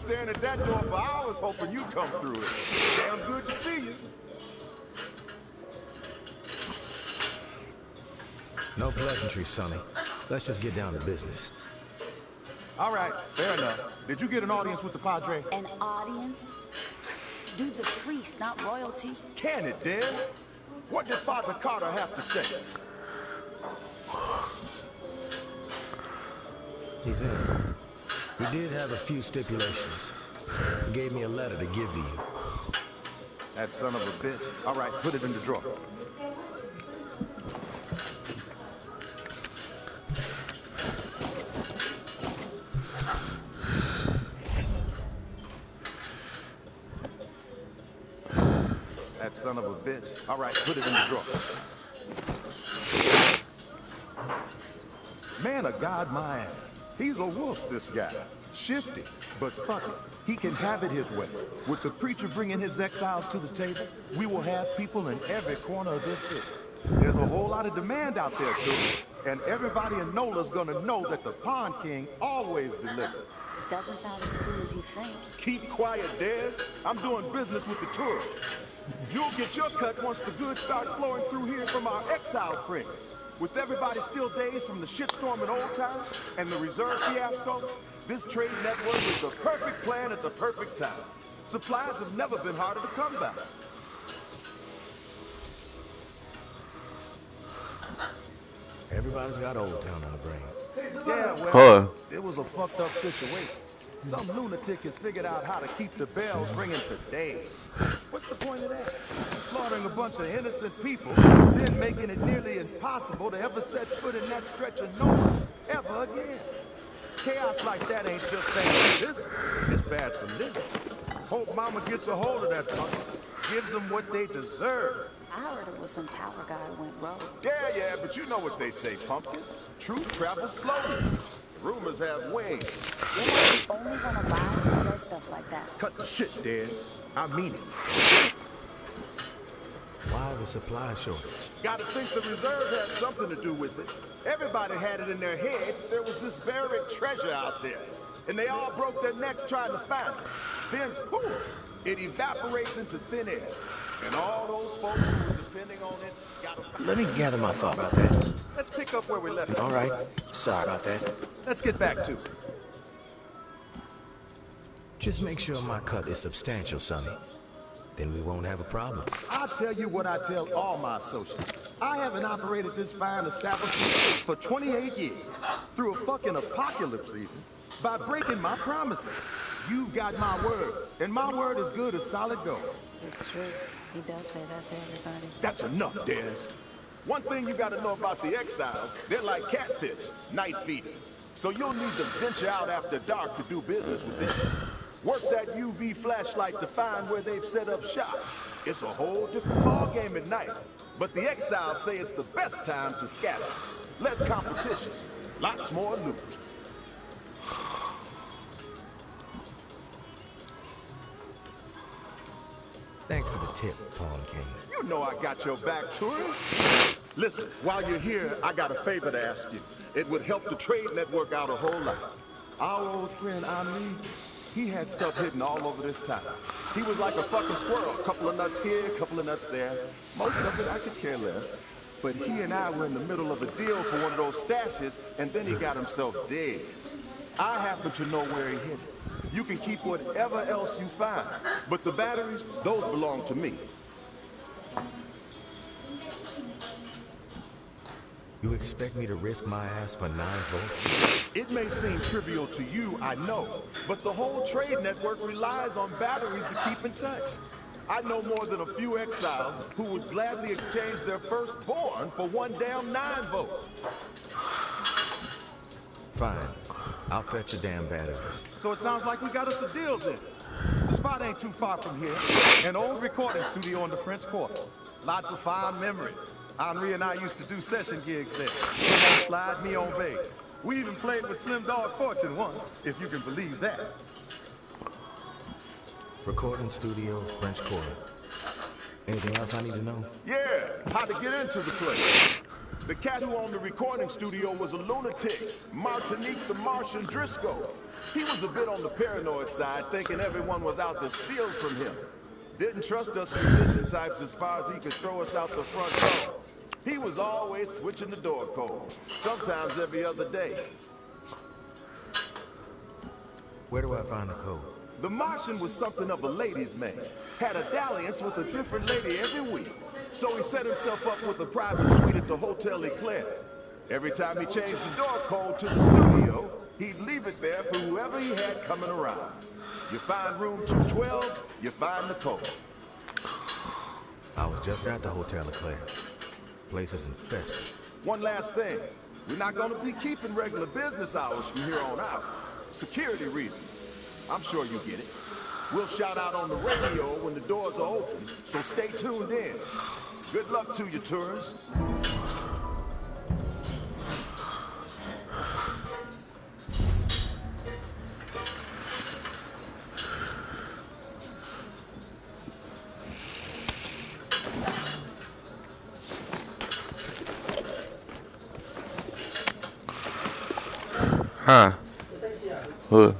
staring at that door for hours hoping you'd come through it. Damn good to see you. No pleasantries, Sonny. Let's just get down to business. All right, fair enough. Did you get an audience with the Padre? An audience? Dude's a priest, not royalty. Can it, Dez? What did Father Carter have to say? He's in. We did have a few stipulations. He gave me a letter to give to you. That son of a bitch. All right, put it in the drawer. That son of a bitch. All right, put it in the drawer. Man of God, my ass. He's a wolf, this guy. Shifty, but fuck it. He can have it his way. With the preacher bringing his exiles to the table, we will have people in every corner of this city. There's a whole lot of demand out there, too. And everybody in NOLA's gonna know that the Pond King always delivers. It doesn't sound as cool as you think. Keep quiet, Dez. I'm doing business with the tourists. You'll get your cut once the goods start flowing through here from our exile friends. With everybody still dazed from the shitstorm in Old Town and the reserve fiasco, this trade network is the perfect plan at the perfect time. Supplies have never been harder to come by. Everybody's got Old Town on the brain. Yeah, well, it was a fucked up situation. Some lunatic has figured out how to keep the bells ringing for days. What's the point of that? Slaughtering a bunch of innocent people, then making it nearly impossible to ever set foot in that stretch of NOLA ever again. Chaos like that ain't just bad for business, it's bad for living. Hope Mama gets a hold of that fucker, gives them what they deserve. I heard it was some power guy went rogue. Yeah, but you know what they say, Pumpkin. Truth travels slowly. Rumors have wings. You're not the only one alive who says stuff like that. Cut the shit, Dez. I mean it. Why the supply shortage? Gotta think the reserve had something to do with it. Everybody had it in their heads that there was this buried treasure out there. And they all broke their necks trying to find it. Then, poof, it evaporates into thin air. And all those folks who were depending on it gotta... Let me gather my thought about that. Let's pick up where we left All right. Sorry about that. Let's get back to it. Just make sure my cut is substantial, Sonny. Then we won't have a problem. I'll tell you what I tell all my associates. I haven't operated this fine establishment for 28 years. Through a fucking apocalypse even. By breaking my promises. You've got my word. And my word is good as solid gold. It's true. He does say that to everybody. That's enough, Dez. One thing you gotta know about the exiles, they're like catfish, night feeders. So you'll need to venture out after dark to do business with them. Work that UV flashlight to find where they've set up shop. It's a whole different ballgame at night. But the exiles say it's the best time to scatter. Less competition, lots more loot. Thanks for the tip, Pawn King. You know I got your back, tourist. Listen, while you're here, I got a favor to ask you. It would help the trade network out a whole lot. Our old friend Henri, he had stuff hidden all over this town. He was like a fucking squirrel. A couple of nuts here, a couple of nuts there. Most of it I could care less. But he and I were in the middle of a deal for one of those stashes, and then he got himself dead. I happen to know where he hid it. You can keep whatever else you find. But the batteries, those belong to me. You expect me to risk my ass for 9 votes? It may seem trivial to you, I know, but the whole trade network relies on batteries to keep in touch. I know more than a few exiles who would gladly exchange their firstborn for one damn 9 vote. Fine. I'll fetch your damn batteries. So it sounds like we got us a deal then. The spot ain't too far from here. An old recording studio in the French Quarter. Lots of fond memories. Henri and I used to do session gigs there. Come on, slide me on bass. We even played with Slim Dog Fortune once, if you can believe that. Recording studio, French Quarter. Anything else I need to know? Yeah, how to get into the place. The cat who owned the recording studio was a lunatic, Martinique the Martian Driscoll. He was a bit on the paranoid side, thinking everyone was out to steal from him. Didn't trust us musician types as far as he could throw us out the front door. He was always switching the door code, sometimes every other day. Where do I find the code? The Martian was something of a ladies' man. Had a dalliance with a different lady every week. So he set himself up with a private suite at the Hotel Eclair. Every time he changed the door code to the studio, he'd leave it there for whoever he had coming around. You find room 212, you find the code. I was just at the Hotel Eclair. Place is infested. One last thing. We're not gonna be keeping regular business hours from here on out. Security reasons. I'm sure you get it. We'll shout out on the radio when the doors are open, so stay tuned in. Good luck to you, tourists. Huh. Ugh.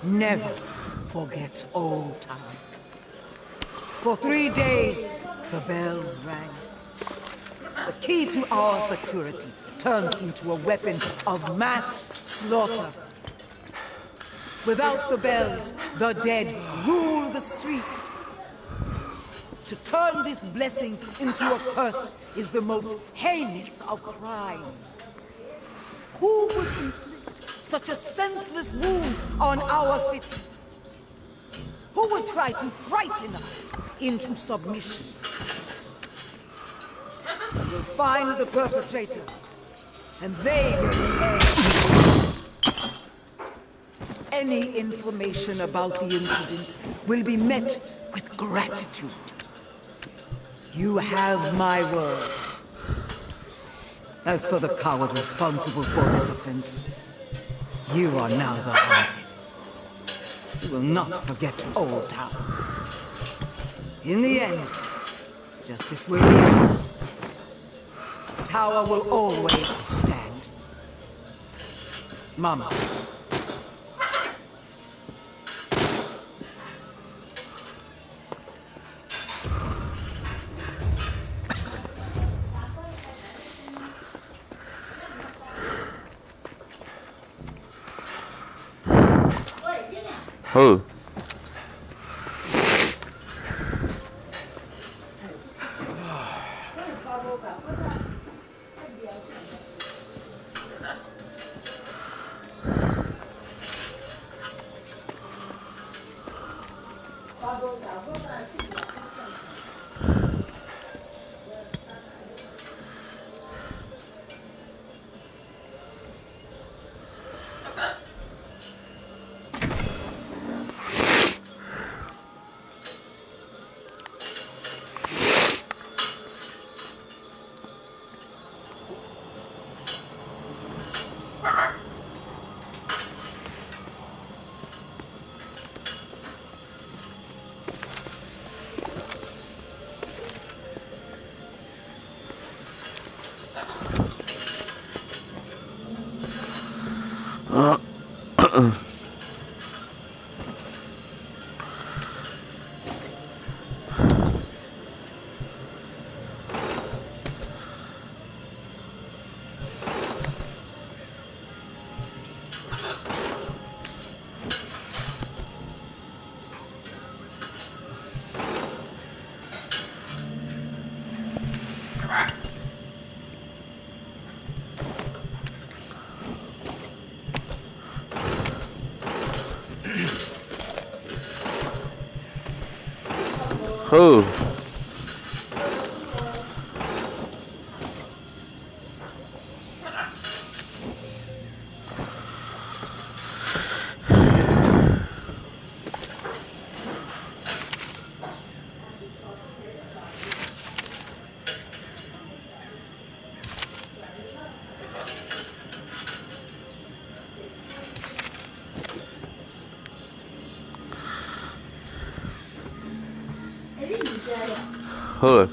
Never forget old time. For 3 days, the bells rang. The key to our security turned into a weapon of mass slaughter. Without the bells, the dead rule the streets. To turn this blessing into a curse is the most heinous of crimes. Who would inflict such a senseless wound on our city? Who would try to frighten us into submission? We will find the perpetrator, and they will be hanged. Any information about the incident will be met with gratitude. You have my word. As for the coward responsible for this offense, you are now the hunted. will not forget Old Town. In the end, justice will be ours. The tower will always stand. Mama. Who? Who? Who?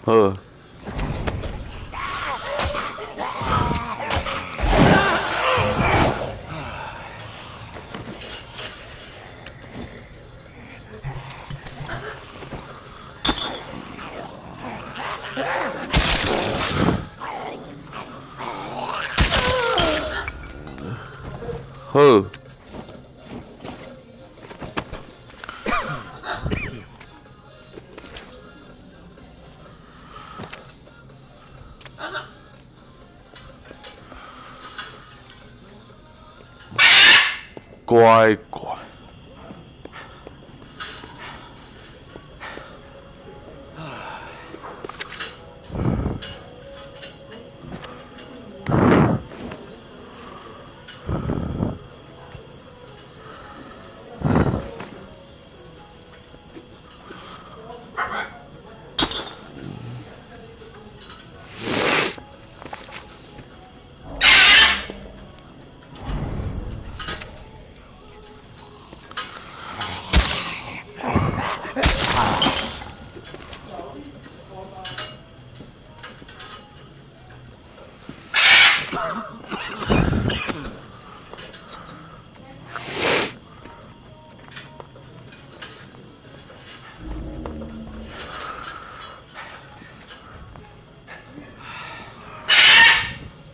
Who? Who?乖乖。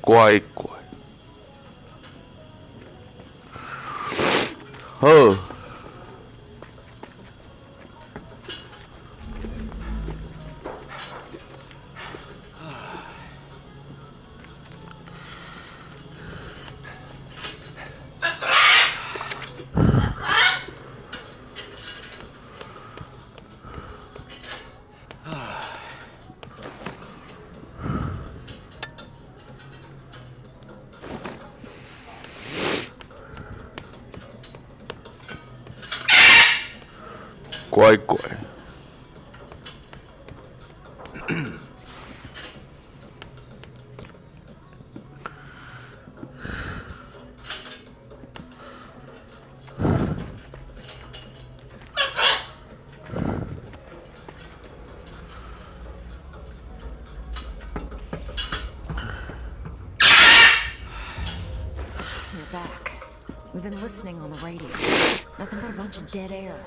乖乖。呵，乖乖。We're back. We've been listening on the radio. Nothing but a bunch of dead air.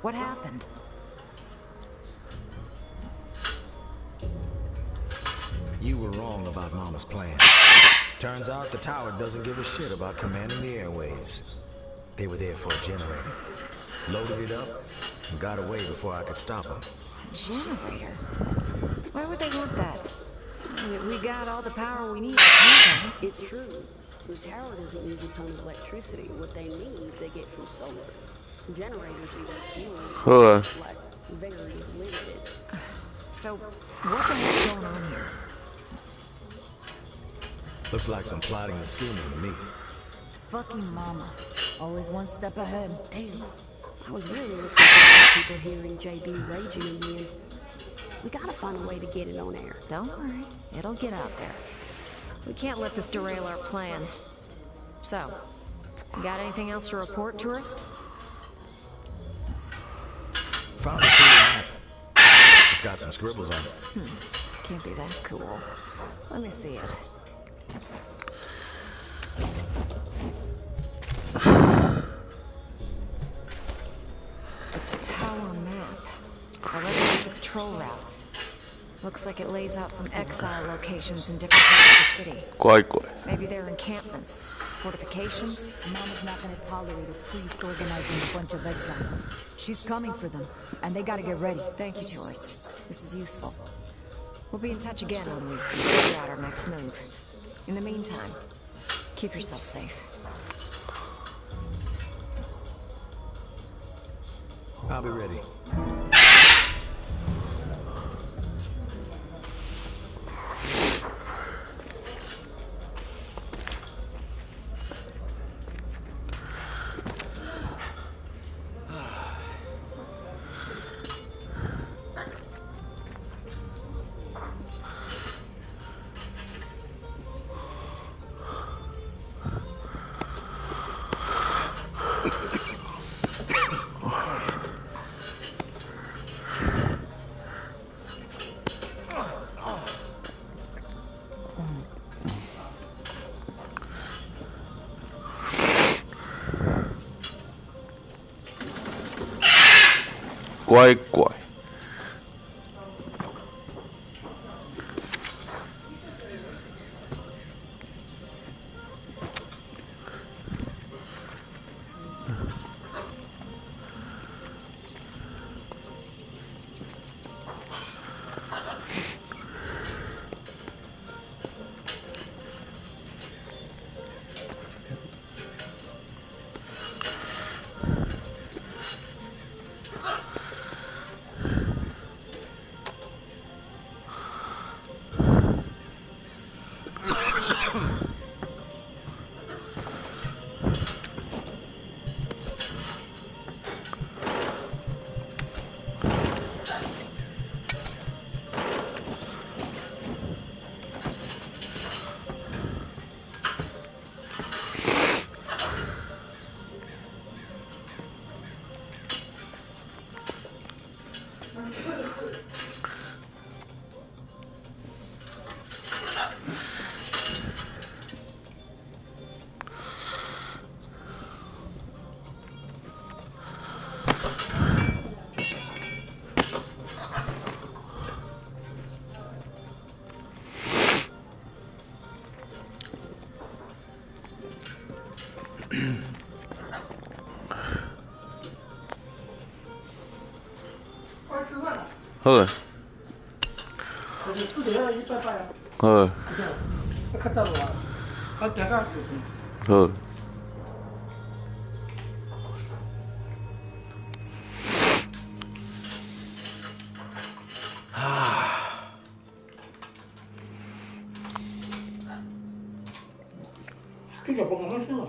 What happened? You were wrong about Mama's plan. Turns out the tower doesn't give a shit about commanding the airwaves. They were there for a generator. Loaded it up and got away before I could stop them. Generator? Why would they want that? We got all the power we need to count on. It's true. The tower doesn't use a ton of electricity. What they need, they get from solar. Generators need fuel. Like, very limited. So, what the hell's going on here? Looks like some plotting and scheming to me. Fucking Mama. Always one step ahead. Damn. I was really looking for people hearing JB raging again. We gotta find a way to get it on air. Don't worry. It'll get out there. We can't let this derail our plan. So, you got anything else to report, tourist? Found a cool map. It's got some scribbles on it. Can't be that cool. Let me see it. It's a tower map. I recognize the patrol routes. Looks like it lays out some exile locations in different parts of the city.乖乖。 Maybe they're encampments, fortifications. Mama's not gonna tolerate a priest organizing a bunch of exiles. She's coming for them, and they gotta get ready. Thank you, tourist. This is useful. We'll be in touch again when we figure out our next move. In the meantime, keep yourself safe. I'll be ready.乖乖。好嘞。好嘞。好。这叫不高兴了。